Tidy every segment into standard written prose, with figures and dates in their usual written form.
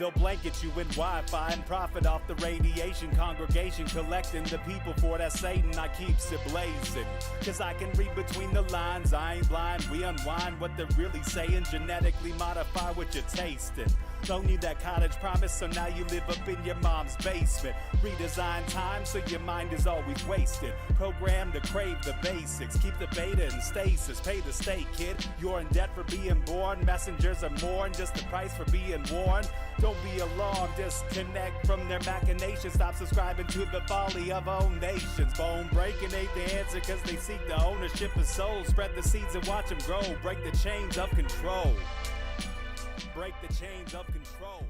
They'll blanket you in Wi-Fi and profit off the radiation. Congregation collecting the people for that Satan. I keeps it blazing, cause I can read between the lines. I ain't blind, we unwind what they're really saying. Genetically modify what you're tasting. Don't need that cottage promise, so now you live up in your mom's basement. Redesign time so your mind is always wasted. Programmed to crave the basics. Keep the beta in stasis. Pay the state, kid. You're in debt for being born. Messengers are mourn, just the price for being warned. Don't be alarmed, disconnect from their machinations. Stop subscribing to the folly of own nations. Bone breaking ain't the answer, cause they seek the ownership of souls. Spread the seeds and watch them grow. Break the chains of control. Break the chains of control.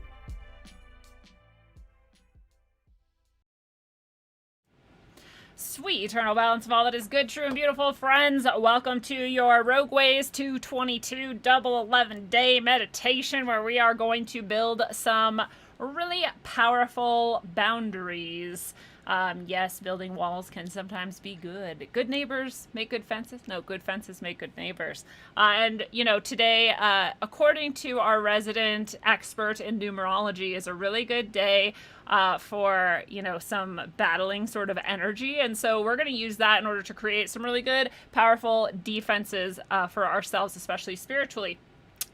Sweet eternal balance of all that is good, true, and beautiful, friends. Welcome to your Rogueways 222 double 11-day meditation, where we are going to build some really powerful boundaries. Yes, building walls can sometimes be good. Good neighbors make good fences. No, good fences make good neighbors. And, you know, today, according to our resident expert in numerology, is a really good day for, you know, some battling sort of energy. And so we're going to use that in order to create some really good, powerful defenses for ourselves, especially spiritually.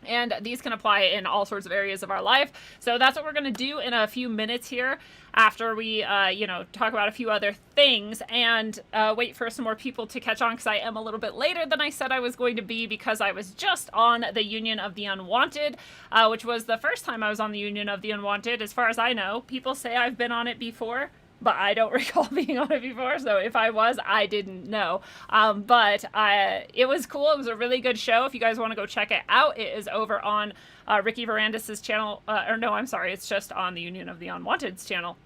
And these can apply in all sorts of areas of our life. So that's what we're going to do in a few minutes here after we, talk about a few other things and wait for some more people to catch on, because I am a little bit later than I said I was going to be, because I was just on the Union of the Unwanted, which was the first time I was on the Union of the Unwanted. As far as I know, people say I've been on it before, but I don't recall being on it before, so if I was, I didn't know. It was cool. It was a really good show. If you guys want to go check it out, it is over on Ricky Verandis' channel. It's just on the Union of the Unwanted's channel.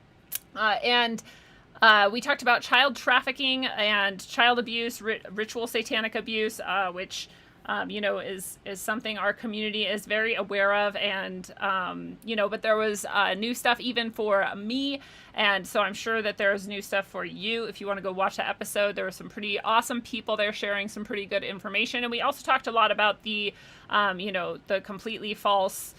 We talked about child trafficking and child abuse, ritual satanic abuse, which is something our community is very aware of. And, but there was new stuff even for me. And so I'm sure that there's new stuff for you. If you want to go watch that episode, there were some pretty awesome people there sharing some pretty good information. And we also talked a lot about the completely false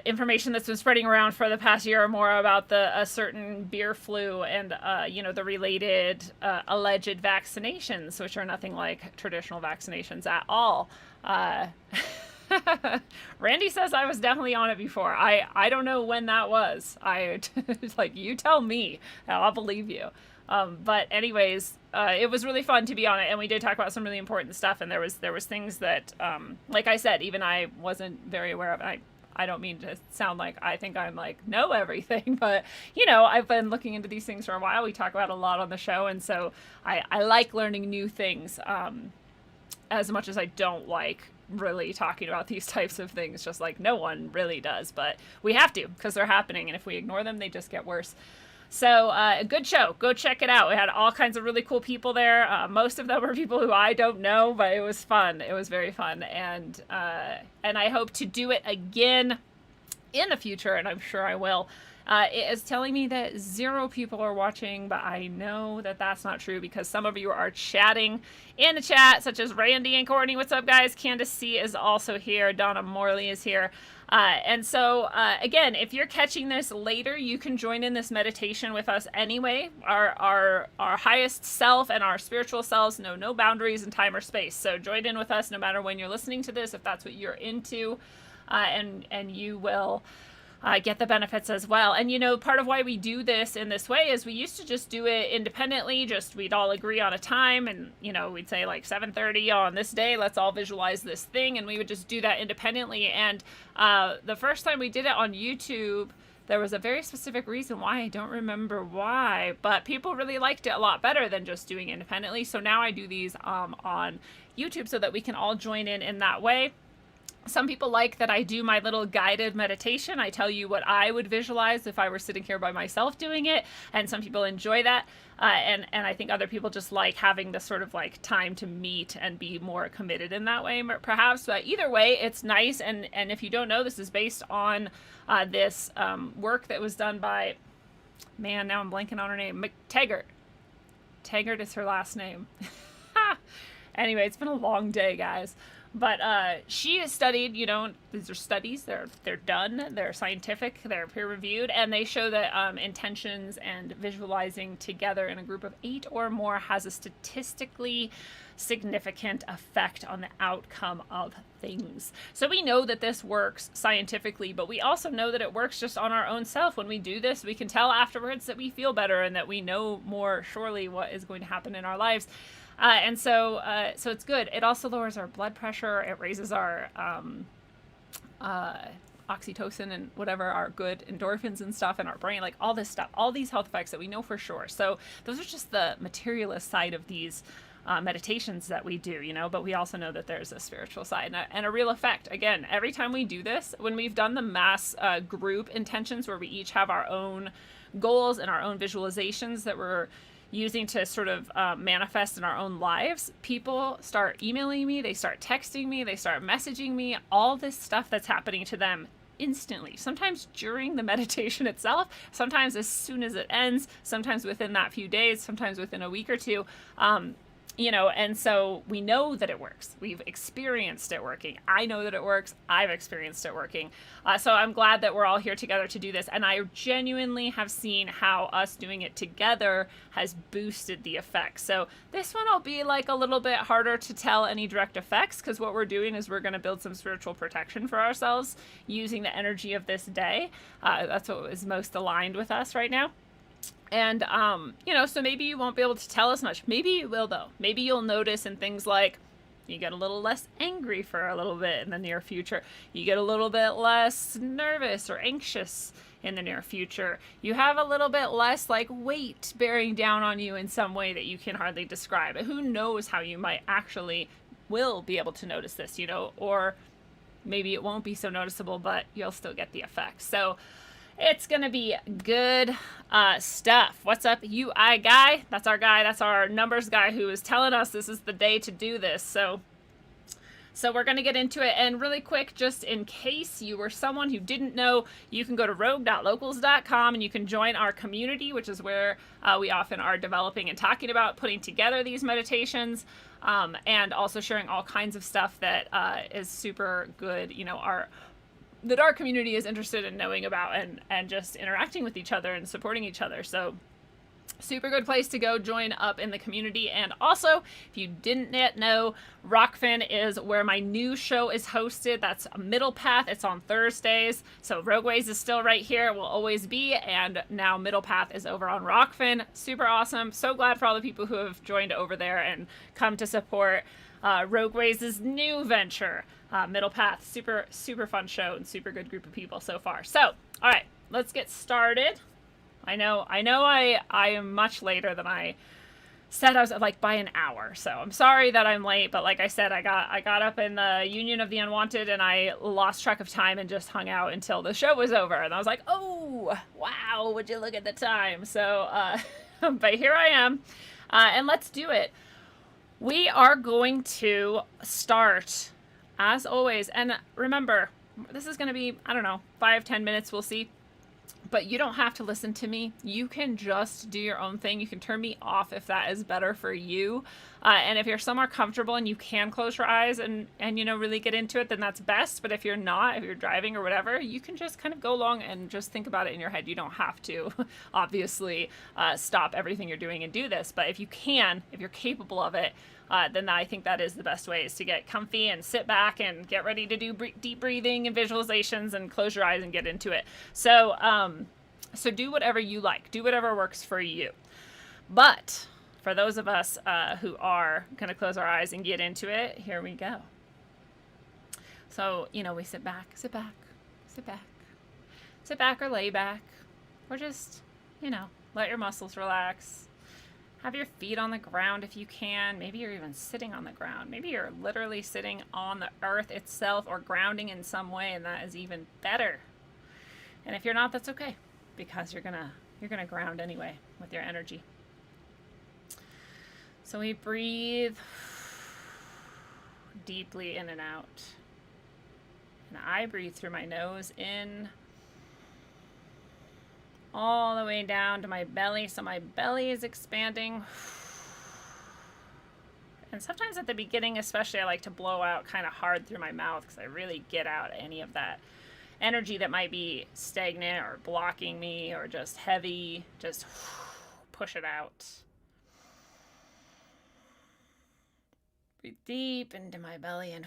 information that's been spreading around for the past year or more about a certain beer flu and, the related alleged vaccinations, which are nothing like traditional vaccinations at all. Randy says I was definitely on it before. I don't know when that was. Like, you tell me, and I'll believe you. But anyways, it was really fun to be on it, and we did talk about some really important stuff, and there was things that, like I said, even I wasn't very aware of. I don't mean to sound like I think I'm like know everything, but I've been looking into these things for a while. We talk about a lot on the show, and so I like learning new things as much as I don't like really talking about these types of things, just like no one really does, but we have to, because they're happening, and if we ignore them, they just get worse. So a good show. Go check it out. We had all kinds of really cool people there. Most of them were people who I don't know, but it was fun. It was very fun. And I hope to do it again in the future, and I'm sure I will. It is telling me that 0 people are watching, but I know that that's not true, because some of you are chatting in the chat, such as Randy and Courtney. What's up, guys? Candace C is also here. Donna Morley is here. Again, if you're catching this later, you can join in this meditation with us anyway. Our highest self and our spiritual selves know no boundaries in time or space. So join in with us no matter when you're listening to this, if that's what you're into, and you will get the benefits as well. And, part of why we do this in this way is we used to just do it independently. We'd all agree on a time, and, we'd say like 7:30 on this day, let's all visualize this thing. And we would just do that independently. And the first time we did it on YouTube, there was a very specific reason why. I don't remember why, but people really liked it a lot better than just doing it independently. So now I do these on YouTube so that we can all join in that way. Some people like that I do my little guided meditation. I tell you what I would visualize if I were sitting here by myself doing it. And some people enjoy that. And I think other people just like having this sort of like time to meet and be more committed in that way, perhaps. But either way, it's nice. And if you don't know, this is based on this work that was done by, man, now I'm blanking on her name, Taggart. Taggart is her last name. Anyway, it's been a long day, guys. But she has studied, you know, these are studies, they're done, they're scientific, they're peer reviewed, and they show that intentions and visualizing together in a group of 8 or more has a statistically significant effect on the outcome of things. So we know that this works scientifically, but we also know that it works just on our own self. When we do this, we can tell afterwards that we feel better and that we know more surely what is going to happen in our lives. And so it's good. It also lowers our blood pressure. It raises our oxytocin and whatever, our good endorphins and stuff in our brain, like all this stuff, all these health effects that we know for sure. So those are just the materialist side of these meditations that we do, you know, but we also know that there's a spiritual side and a real effect. Again, every time we do this, when we've done the mass group intentions where we each have our own goals and our own visualizations that we're using to sort of manifest in our own lives, people start emailing me, they start texting me, they start messaging me, all this stuff that's happening to them instantly, sometimes during the meditation itself, sometimes as soon as it ends, sometimes within that few days, sometimes within a week or two. You know, and so we know that it works. We've experienced it working. I know that it works. I've experienced it working. So I'm glad that we're all here together to do this. And I genuinely have seen how us doing it together has boosted the effects. So this one will be like a little bit harder to tell any direct effects, because what we're doing is we're going to build some spiritual protection for ourselves using the energy of this day. That's what is most aligned with us right now. And, you know, so maybe you won't be able to tell as much. Maybe you will, though. Maybe you'll notice in things like you get a little less angry for a little bit in the near future. You get a little bit less nervous or anxious in the near future. You have a little bit less like weight bearing down on you in some way that you can hardly describe. Who knows how you might actually will be able to notice this, you know, or maybe it won't be so noticeable, but you'll still get the effects. So it's going to be good stuff. What's up, UI guy? That's our guy. That's our numbers guy who is telling us this is the day to do this. So we're going to get into it. And really quick, just in case you were someone who didn't know, you can go to rogue.locals.com and you can join our community, which is where we often are developing and talking about putting together these meditations, and also sharing all kinds of stuff that is super good, you know, that our community is interested in knowing about and just interacting with each other and supporting each other. So super good place to go join up in the community. And also, if you didn't yet know, Rockfin is where my new show is hosted. That's Middle Path. It's on Thursdays. So Rogueways is still right here. It will always be. And now Middle Path is over on Rockfin. Super awesome. So glad for all the people who have joined over there and come to support Rogueways' new venture, Middle Path. Super, super fun show and super good group of people so far. So, all right, let's get started. I know I am much later than I said. I was like by an hour, so I'm sorry that I'm late, but like I said, I got up in the Union of the Unwanted and I lost track of time and just hung out until the show was over, and I was like, oh wow, would you look at the time. So but here I am, and let's do it. We are going to start as always, and remember, this is going to be, I don't know, 5-10 minutes, we'll see. But you don't have to listen to me. You can just do your own thing. You can turn me off if that is better for you. And if you're somewhere comfortable and you can close your eyes and you know, really get into it, then that's best. But if you're not, if you're driving or whatever, you can just kind of go along and just think about it in your head. You don't have to, obviously, stop everything you're doing and do this. But if you can, if you're capable of it, then I think that is the best way, is to get comfy and sit back and get ready to do deep breathing and visualizations and close your eyes and get into it. So, so do whatever you like. Do whatever works for you. But for those of us who are going to close our eyes and get into it, here we go. So, you know, we sit back or lay back, or just, you know, let your muscles relax. Have your feet on the ground if you can. Maybe you're even sitting on the ground. Maybe you're literally sitting on the earth itself or grounding in some way, and that is even better. And if you're not, that's okay, because you're gonna ground anyway with your energy. So we breathe deeply in and out. And I breathe through my nose in, all the way down to my belly. So my belly is expanding. And sometimes at the beginning, especially, I like to blow out kind of hard through my mouth because I really get out any of that energy that might be stagnant or blocking me or just heavy. Just push it out. Breathe deep into my belly and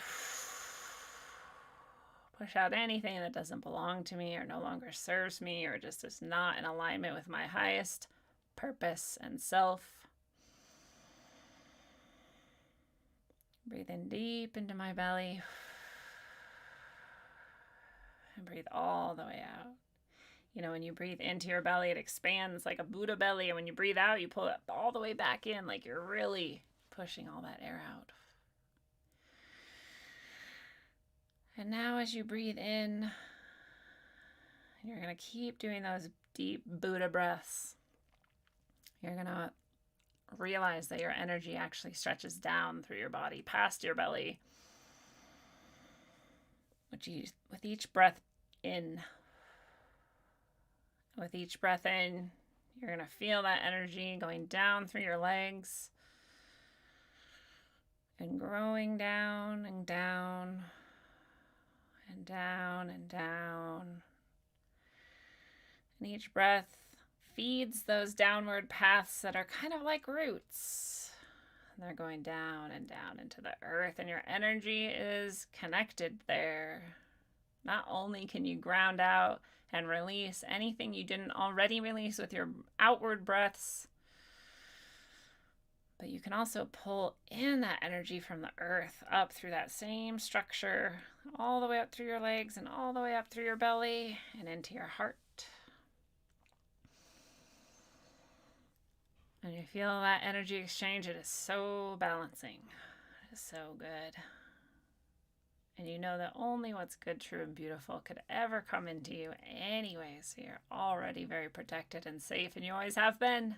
push out anything that doesn't belong to me or no longer serves me or just is not in alignment with my highest purpose and self. Breathe in deep into my belly and breathe all the way out. You know, when you breathe into your belly, it expands like a Buddha belly. And when you breathe out, you pull it all the way back in, like you're really pushing all that air out. And now as you breathe in, you're going to keep doing those deep Buddha breaths. You're going to realize that your energy actually stretches down through your body, past your belly. With each breath in, you're going to feel that energy going down through your legs and growing down and down and down and down. And each breath feeds those downward paths that are kind of like roots. They're going down and down into the earth, and your energy is connected there. Not only can you ground out and release anything you didn't already release with your outward breaths, but you can also pull in that energy from the earth up through that same structure, all the way up through your legs and all the way up through your belly and into your heart. And you feel that energy exchange. It is so balancing. It is so good. And you know that only what's good, true, and beautiful could ever come into you anyway. So you're already very protected and safe, and you always have been.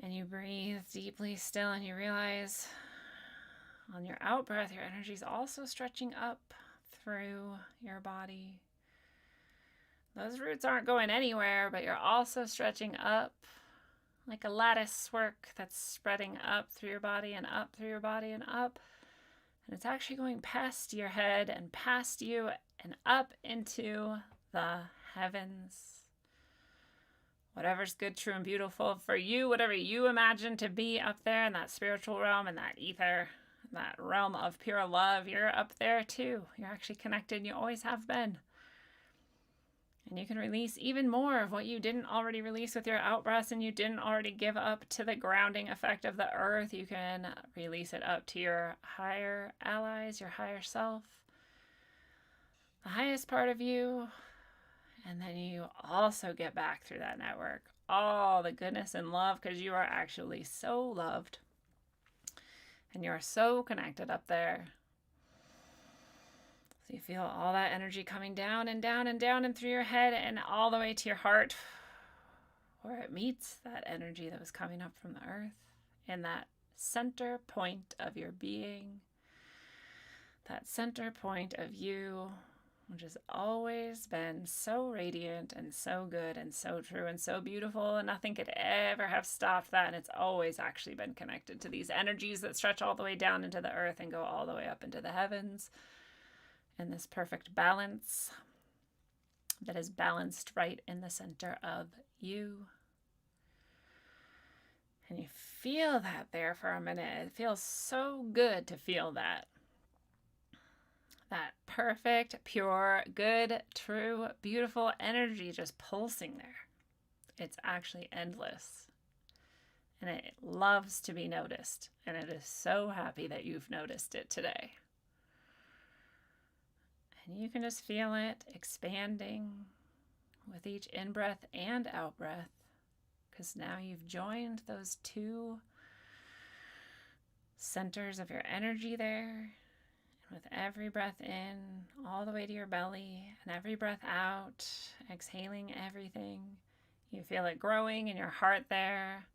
And you breathe deeply still, and you realize on your out breath, your energy is also stretching up through your body. Those roots aren't going anywhere, but you're also stretching up like a lattice work that's spreading up through your body and up through your body and up. And it's actually going past your head and past you and up into the heavens. Whatever's good, true, and beautiful for you, whatever you imagine to be up there in that spiritual realm and that ether, that realm of pure love, you're up there too. You're actually connected. You always have been. And you can release even more of what you didn't already release with your out breaths and you didn't already give up to the grounding effect of the earth. You can release it up to your higher allies, your higher self, the highest part of you. And then you also get back through that network all the goodness and love, because you are actually so loved and you are so connected up there. So you feel all that energy coming down and down and down and through your head and all the way to your heart, where it meets that energy that was coming up from the earth in that center point of your being, that center point of you, which has always been so radiant and so good and so true and so beautiful, and nothing could ever have stopped that. And it's always actually been connected to these energies that stretch all the way down into the earth and go all the way up into the heavens. And this perfect balance that is balanced right in the center of you. And you feel that there for a minute. It feels so good to feel that. That perfect, pure, good, true, beautiful energy just pulsing there. It's actually endless. And it loves to be noticed. And it is so happy that you've noticed it today. And you can just feel it expanding with each in-breath and out-breath, because now you've joined those two centers of your energy there. And with every breath in, all the way to your belly, and every breath out, exhaling everything, you feel it growing in your heart there.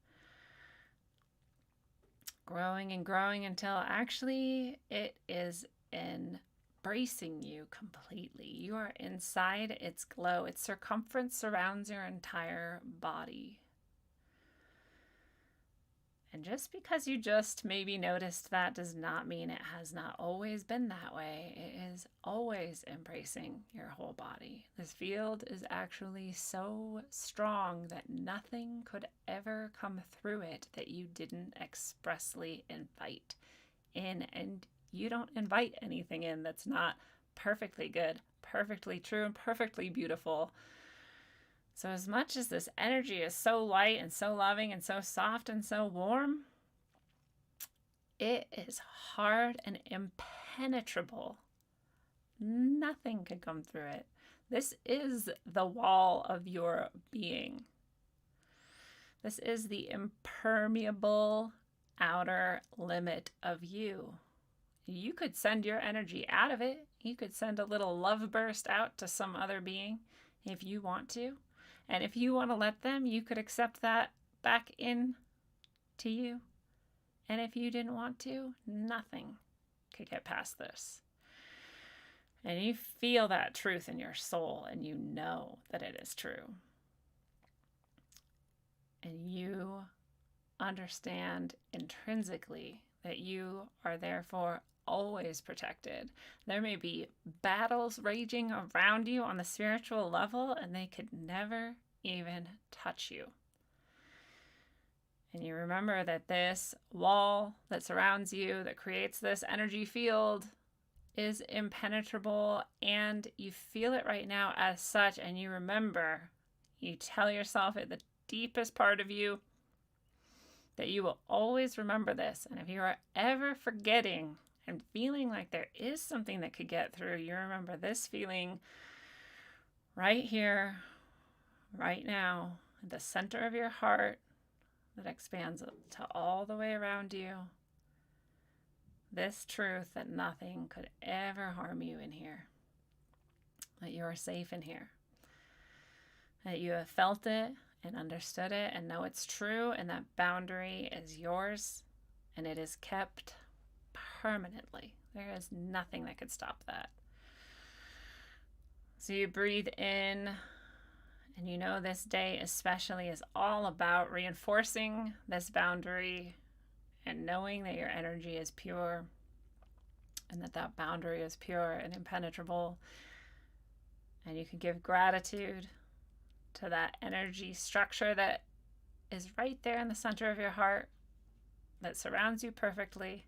Growing and growing until actually it is embracing you completely. You are inside its glow. Its circumference surrounds your entire body. And just because you just maybe noticed that does not mean it has not always been that way. It is always embracing your whole body. This field is actually so strong that nothing could ever come through it that you didn't expressly invite in. And you don't invite anything in that's not perfectly good, perfectly true, and perfectly beautiful. So as much as this energy is so light and so loving and so soft and so warm, it is hard and impenetrable. Nothing could come through it. This is the wall of your being. This is the impermeable outer limit of you. You could send your energy out of it. You could send a little love burst out to some other being if you want to. And if you want to let them, you could accept that back in to you. And if you didn't want to, nothing could get past this. And you feel that truth in your soul, and you know that it is true. And you understand intrinsically that you are therefore always protected. There may be battles raging around you on the spiritual level, and they could never even touch you. And you remember that this wall that surrounds you, that creates this energy field, is impenetrable, and you feel it right now as such. And you remember, you tell yourself at the deepest part of you that you will always remember this. And if you are ever forgetting and feeling like there is something that could get through, you remember this feeling right here, right now, at the center of your heart that expands to all the way around you. This truth that nothing could ever harm you in here, that you are safe in here, that you have felt it and understood it and know it's true, and that boundary is yours and it is kept permanently. There is nothing that could stop that. So you breathe in, and you know this day especially is all about reinforcing this boundary and knowing that your energy is pure and that that boundary is pure and impenetrable. And you can give gratitude to that energy structure that is right there in the center of your heart, that surrounds you perfectly,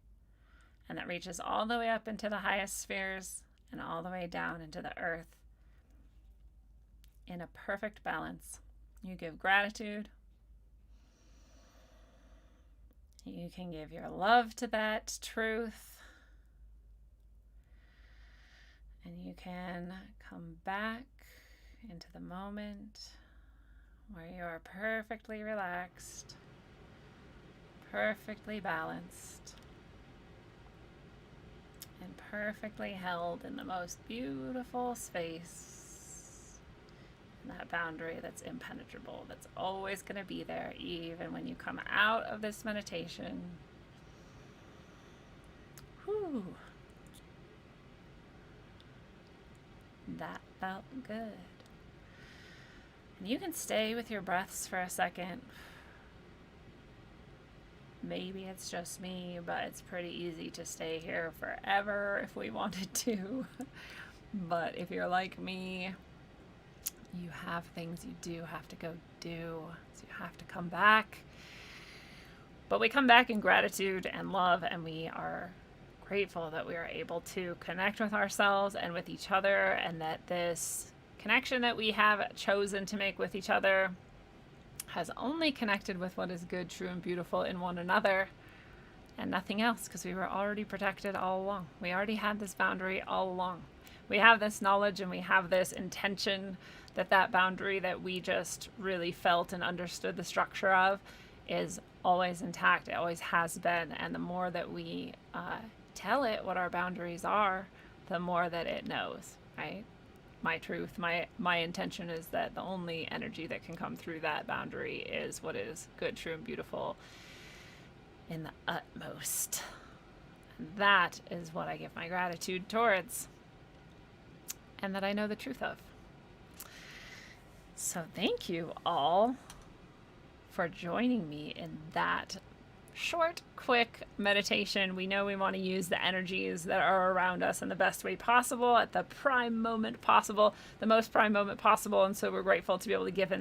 and that reaches all the way up into the highest spheres and all the way down into the earth in a perfect balance. You give gratitude. You can give your love to that truth. And you can come back into the moment where you are perfectly relaxed, perfectly balanced, and perfectly held in the most beautiful space. And that boundary that's impenetrable, that's always going to be there, even when you come out of this meditation. Whew. That felt good. And you can stay with your breaths for a second. Maybe it's just me, but it's pretty easy to stay here forever if we wanted to. But if you're like me, you have things you do have to go do. So you have to come back. But we come back in gratitude and love, and we are grateful that we are able to connect with ourselves and with each other, and that this connection that we have chosen to make with each other has only connected with what is good, true, and beautiful in one another and nothing else, because we were already protected all along. We already had this boundary all along. We have this knowledge and we have this intention that that boundary that we just really felt and understood the structure of is always intact. It always has been. And the more that we tell it what our boundaries are, the more that it knows, right? My truth, my intention is that the only energy that can come through that boundary is what is good, true, and beautiful in the utmost. And that is what I give my gratitude towards, and that I know the truth of. So thank you all for joining me in that short, quick meditation. We know we want to use the energies that are around us in the best way possible, at the prime moment possible, the most prime moment possible. And so we're grateful to be able to give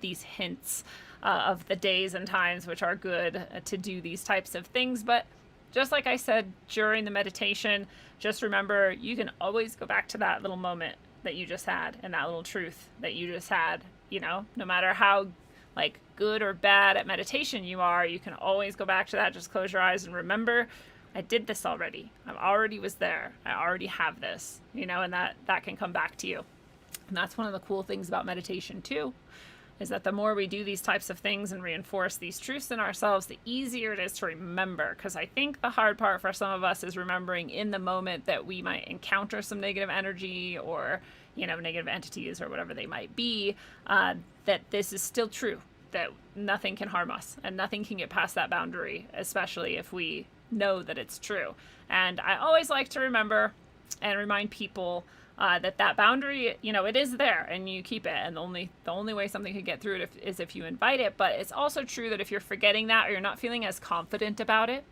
these hints of the days and times which are good to do these types of things. But just like I said during the meditation, just remember you can always go back to that little moment that you just had and that little truth that you just had. No matter how like good or bad at meditation you are, you can always go back to that. Just close your eyes and remember, I did this already. I already was there. I already have this, and that can come back to you. And that's one of the cool things about meditation too, is that the more we do these types of things and reinforce these truths in ourselves, the easier it is to remember. Because I think the hard part for some of us is remembering in the moment that we might encounter some negative energy or, negative entities or whatever they might be, that this is still true, that nothing can harm us and nothing can get past that boundary, especially if we know that it's true. And I always like to remember and remind people that boundary, it is there and you keep it. And the only way something can get through it is if you invite it. But it's also true that if you're forgetting that or you're not feeling as confident about it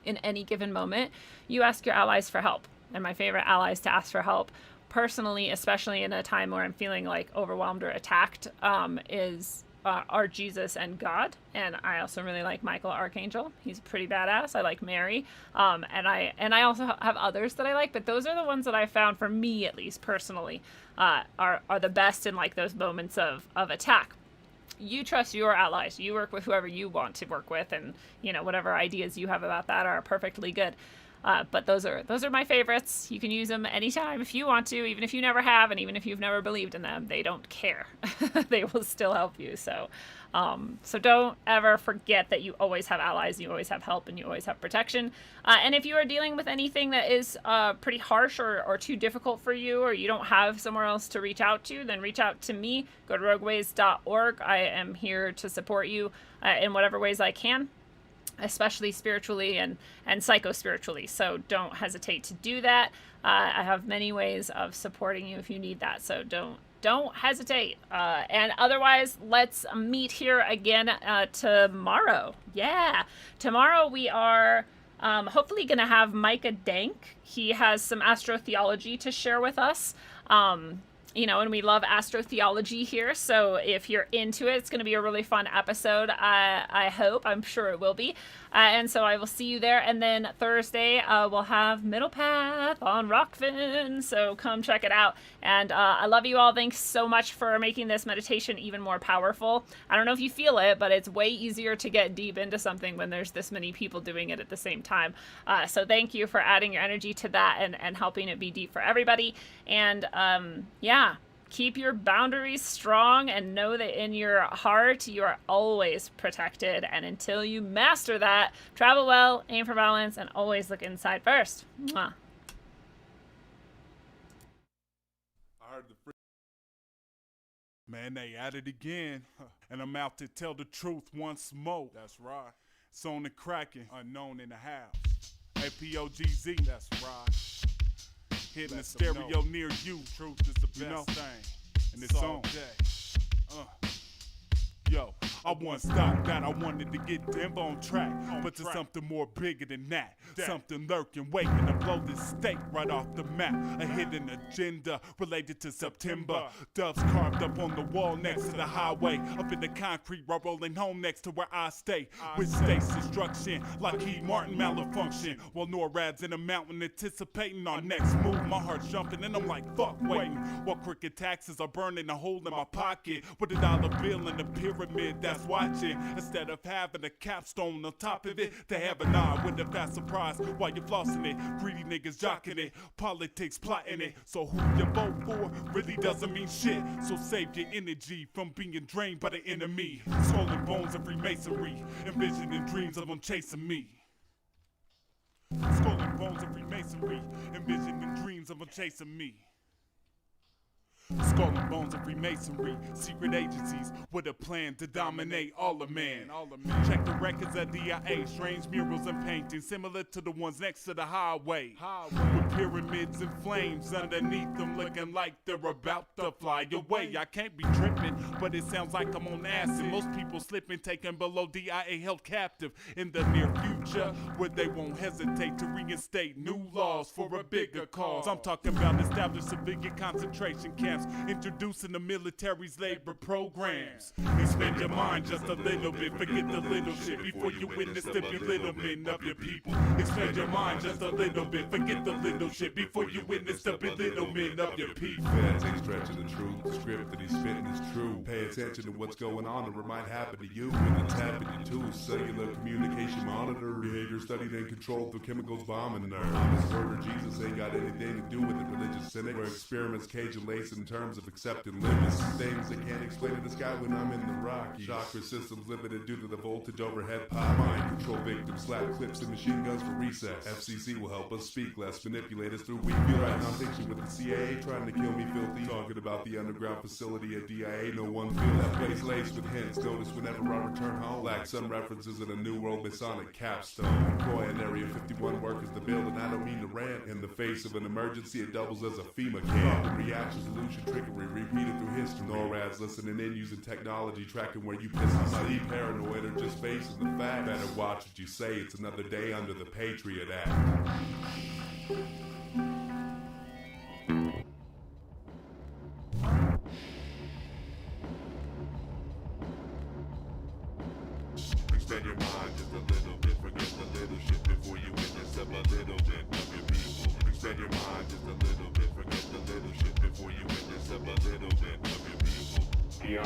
in any given moment, you ask your allies for help. And my favorite allies to ask for help personally, especially in a time where I'm feeling like overwhelmed or attacked, are Jesus and God. And I also really like Michael Archangel. He's pretty badass. I like Mary. And I also have others that I like, but those are the ones that I found, for me at least personally, are the best in like those moments of attack. You trust your allies. You work with whoever you want to work with, and whatever ideas you have about that are perfectly good. But those are my favorites. You can use them anytime if you want to, even if you never have, and even if you've never believed in them, they don't care. They will still help you. So don't ever forget that you always have allies, you always have help, and you always have protection. And if you are dealing with anything that is pretty harsh or too difficult for you, or you don't have somewhere else to reach out to, then reach out to me. Go to rogueways.org. I am here to support you in whatever ways I can, especially spiritually and psycho-spiritually. So don't hesitate to do that. I have many ways of supporting you if you need that. So don't hesitate. And otherwise, let's meet here again tomorrow. Yeah. Tomorrow we are hopefully going to have Micah Dank. He has some astrotheology to share with us. And we love astrotheology here, so if you're into it, it's going to be a really fun episode, I hope. I'm sure it will be. And so I will see you there. And then Thursday, we'll have Middle Path on Rockfin, so come check it out. And I love you all. Thanks so much for making this meditation even more powerful. I don't know if you feel it, but it's way easier to get deep into something when there's this many people doing it at the same time. So thank you for adding your energy to that and helping it be deep for everybody. And keep your boundaries strong and know that in your heart you are always protected. And until you master that, travel well, aim for balance, and always look inside first. Mwah. I heard man, they at it again. And I'm out to tell the truth once more. That's right. It's on the cracking, unknown in the house. APOGZ, that's right. Hitting the stereo near you. Truth is the best thing. And it's on. Yo, I once thought that I wanted to get Denver on track, but there's something more bigger than that. Something lurking, waiting to blow this state right off the map. A hidden agenda related to September. Doves carved up on the wall next to the highway. Up in the concrete, while rolling home next to where I stay. With state's destruction, like Key Martin malfunction. While NORAD's in the mountain anticipating our next move. My heart's jumping and I'm like, fuck waiting. While crooked taxes are burning a hole in my pocket. With a dollar bill in the pyramid that's watching. Instead of having a capstone on top of it, they have an eye with a fast surprise while you're flossing it. Greedy niggas jocking it, politics plotting it. So who you vote for really doesn't mean shit. So save your energy from being drained by the enemy. Skull and bones of Freemasonry, envisioning dreams of them chasing me. Skull and bones of Freemasonry, envisioning dreams of them chasing me. Skull and bones of Freemasonry, secret agencies with a plan to dominate all of man. Check the records of DIA, strange murals and paintings similar to the ones next to the highway. With pyramids and flames underneath them looking like they're about to fly away. I can't be tripping, but it sounds like I'm on acid. Most people slipping, taken below DIA held captive in the near future, where they won't hesitate to reinstate new laws for a bigger cause. I'm talking about established civilian concentration camps, introducing the military's labor programs. Expand your mind just a little bit, forget the little shit before you witness the belittlement of your people. Expand your mind just a little bit, forget the little shit before you witness the belittlement of your people. Feds ain't stretching the truth, the script that he's spitting is true. Pay attention to what's going on or it might happen to you. When it's happening to cellular communication monitor, behavior studied and controlled through chemicals bombing nerves. Thomas Murder Jesus ain't got anything to do with it. Religious cynic, where experiments cage and lace in terms of accepted limits. Things they can't explain to the sky when I'm in the Rockies. Chakra systems limited due to the voltage overhead pop. Mind control victims, slap clips and machine guns for recess. FCC will help us speak less, manipulate us through weak feel right non-fiction with the CIA trying to kill me filthy. Talking about the underground facility at DIA, no one feel that place laced with hints. Notice whenever I return home, lack some references in a new world Masonic capstone. Employ an Area 51 workers to build, and I don't mean to rant. In the face of an emergency, it doubles as a FEMA camp. The reaction, solution, trickery, repeated through history. NORAD's listening in, using technology, tracking where you piss and sleep. Paranoid or just facing the fact. Better watch what you say, it's another day under the Patriot Act. Expand your mind just a little bit, forget the little shit before you witness up a little bit of your people. Expand your mind just a little bit, forget the little shit before you witness up a little bit of your people. The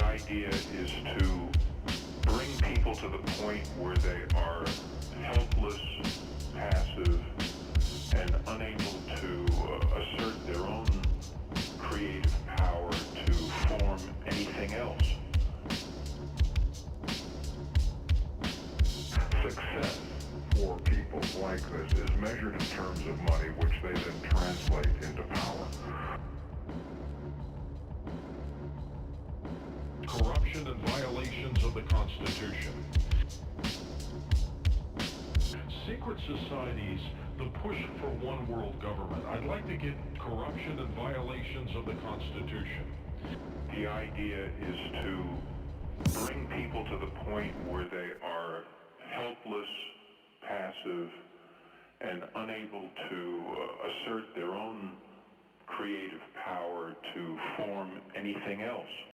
idea is to bring people to the point where they are helpless, passive, and unable to assert their own creative power to form anything else. Success for people like this is measured in terms of money, which they then translate into power. Corruption and violations of the Constitution. Secret societies, the push for one world government. I'd like to get corruption and violations of the Constitution. The idea is to bring people to the point where they are helpless, passive, and unable to assert their own creative power to form anything else.